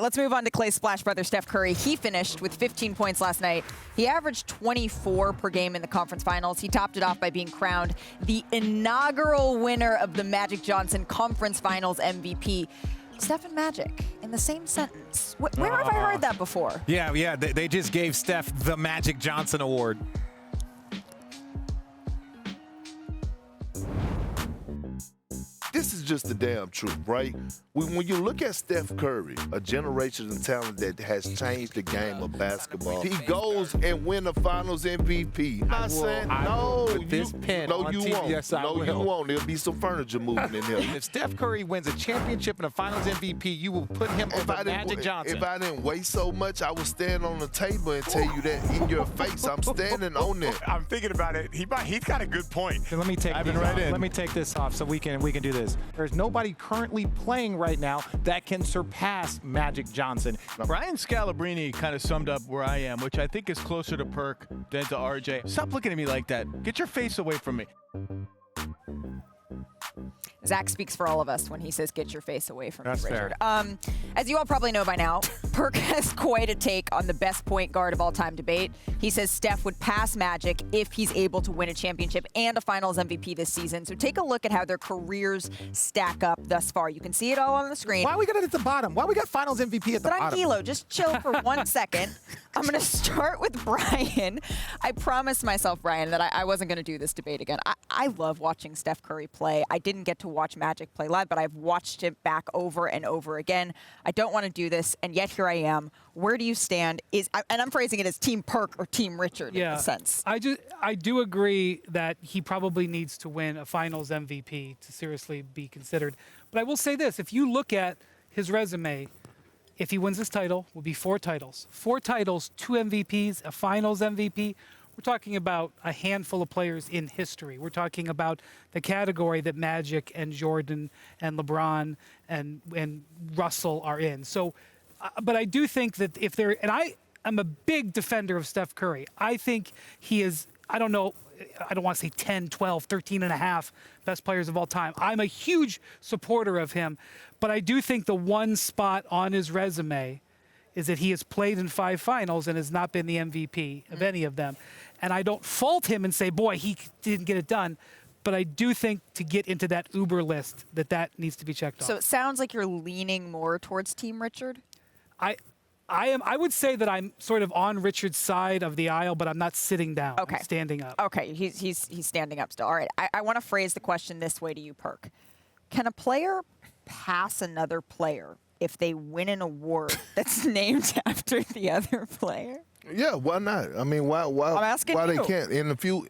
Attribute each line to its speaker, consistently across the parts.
Speaker 1: Let's move on to Clay's splash brother, Steph Curry. He finished with 15 points last night. He averaged 24 per game in the conference finals. He topped it off by being crowned the inaugural winner of the Magic Johnson Conference Finals MVP. Steph and Magic in the same sentence. Where have I heard that before?
Speaker 2: Yeah, they just gave Steph the Magic Johnson Award.
Speaker 3: This is just the damn truth, right? When you look at Steph Curry, a generational talent that has changed the game of basketball, he goes and wins the Finals MVP. I'm not saying no, you won't.
Speaker 2: Yes, I will.
Speaker 3: You won't. There'll be some furniture moving in here.
Speaker 2: If Steph Curry wins a championship and a Finals MVP, you will put him over Magic Johnson.
Speaker 3: If I didn't weigh so much, I would stand on the table and tell you that in your face. I'm standing on it.
Speaker 4: I'm thinking about it. He's got a good point.
Speaker 2: Let me take Let me take this off so we can do this. There's nobody currently playing right now that can surpass Magic Johnson.
Speaker 5: Brian Scalabrine kind of summed up where I am, which I think is closer to Perk than to RJ. Stop looking at me like that. Get your face away from me.
Speaker 1: Zach speaks for all of us when he says, get your face away from me, Richard.
Speaker 2: Fair.
Speaker 1: As you all probably know by now, Perk has quite a take on the best point guard of all time debate. He says Steph would pass Magic if he's able to win a championship and a Finals MVP this season. So take a look at how their careers stack up thus far. You can see it all on the screen.
Speaker 2: Why we got it at the bottom? Why we got Finals MVP at the bottom?
Speaker 1: Tranquilo, just chill for 1 second. I'm going to start with Brian. I promised myself, Brian, that I wasn't going to do this debate again. I love watching Steph Curry play. I didn't get to watch Magic play live, but I've watched it back over and over again. I don't want to do this, and yet here I am. Where do you stand? And I'm phrasing it as Team Perk or Team Richard in a sense.
Speaker 6: I do agree that he probably needs to win a Finals MVP to seriously be considered. But I will say this: if you look at his resume, if he wins this title, will be 4 titles. 4 titles, 2 MVPs, a Finals MVP. We're talking about a handful of players in history. We're talking about the category that Magic and Jordan and LeBron and Russell are in. So, but I do think that if they're, and I'm a big defender of Steph Curry. I think he is, I don't know, I don't want to say 10, 12, 13 and a half best players of all time. I'm a huge supporter of him, but I do think the one spot on his resume is that he has played in 5 finals and has not been the MVP of any of them. And I don't fault him and say, boy, he didn't get it done. But I do think to get into that Uber list, that needs to be checked off.
Speaker 1: So it sounds like you're leaning more towards Team Richard?
Speaker 6: I would say that I'm sort of on Richard's side of the aisle, but I'm not sitting down.
Speaker 1: Okay.
Speaker 6: I'm standing up.
Speaker 1: Okay, he's standing up still. All right, I want to phrase the question this way to you, Perk. Can a player pass another player if they win an award that's named after the other player?
Speaker 3: Yeah, why not? I mean, why
Speaker 1: I'm asking
Speaker 3: they
Speaker 1: you.
Speaker 3: can't? In a few,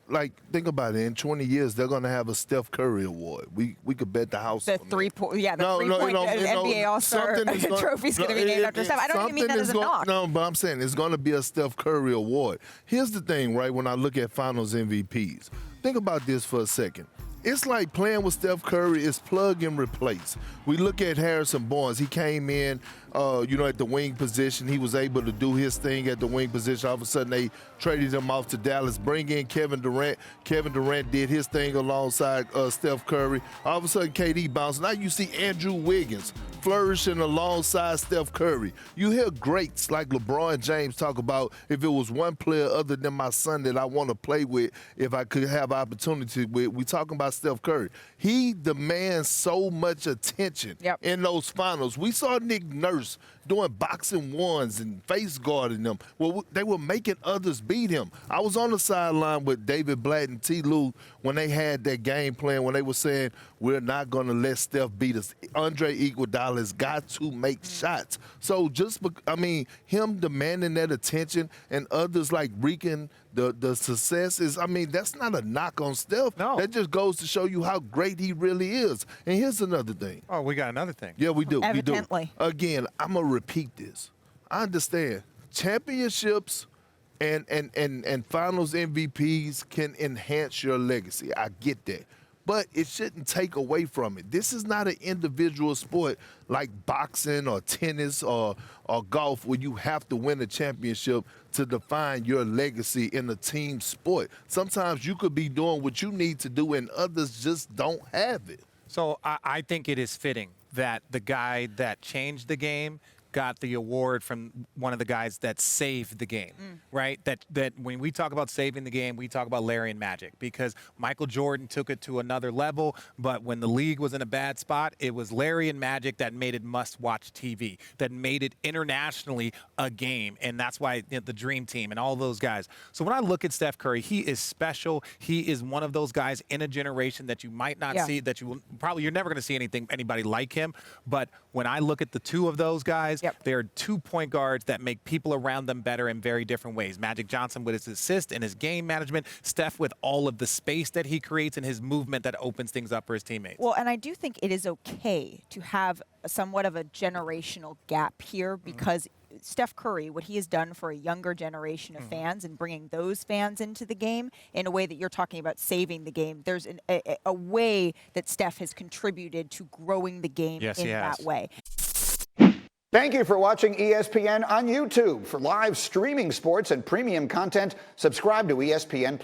Speaker 3: think about it. In 20 years, they're going to have a Steph Curry award. We could bet the house.
Speaker 1: The
Speaker 3: on that.
Speaker 1: 3-point, NBA All-Star trophy's going to be named after Steph. I don't even mean that as a knock.
Speaker 3: No, but I'm saying it's going to be a Steph Curry award. Here's the thing, right? When I look at Finals MVPs, think about this for a second. It's like playing with Steph Curry is plug and replace. We look at Harrison Barnes. He came in, at the wing position. He was able to do his thing at the wing position. All of a sudden, they traded him off to Dallas. Bring in Kevin Durant. Kevin Durant did his thing alongside Steph Curry. All of a sudden, KD bounced. Now you see Andrew Wiggins flourishing alongside Steph Curry. You hear greats like LeBron James talk about, if it was one player other than my son that I want to play with, if I could have opportunity with, we talking about Steph Curry. He demands so much attention in those finals. We saw Nick Nurse doing boxing ones and face guarding them. Well, they were making others beat him. I was on the sideline with David Blatt and T. Lue when they had that game plan, when they were saying, we're not going to let Steph beat us. Andre Iguodala has got to make shots. So him demanding that attention and others like reeking the success is, that's not a knock on Steph.
Speaker 2: No.
Speaker 3: That just goes to show you how great he really is. And here's another thing.
Speaker 2: Oh, we got another thing.
Speaker 3: Yeah, we do.
Speaker 1: Evidently.
Speaker 3: We do. Again, I'm going to repeat this. I understand. Championships and finals MVPs can enhance your legacy. I get that. But it shouldn't take away from it. This is not an individual sport like boxing or tennis or golf where you have to win a championship to define your legacy in a team sport. Sometimes you could be doing what you need to do and others just don't have it.
Speaker 2: So I think it is fitting that the guy that changed the game got the award from one of the guys that saved the game, right? That when we talk about saving the game, we talk about Larry and Magic, because Michael Jordan took it to another level, but when the league was in a bad spot, it was Larry and Magic that made it must-watch TV, that made it internationally a game, and that's why the Dream Team and all those guys. So when I look at Steph Curry, he is special. He is one of those guys in a generation that you might not see, that you will probably, you're never going to see anybody like him. But when I look at the two of those guys, they're 2 point guards that make people around them better in very different ways. Magic Johnson with his assist and his game management, Steph with all of the space that he creates and his movement that opens things up for his teammates.
Speaker 1: Well, and I do think it is okay to have somewhat of a generational gap here, because Steph Curry, what he has done for a younger generation of fans and bringing those fans into the game in a way that you're talking about saving the game, there's a way that Steph has contributed to growing the game in that way.
Speaker 7: Thank you for watching ESPN on YouTube. For live streaming sports and premium content, subscribe to ESPN+.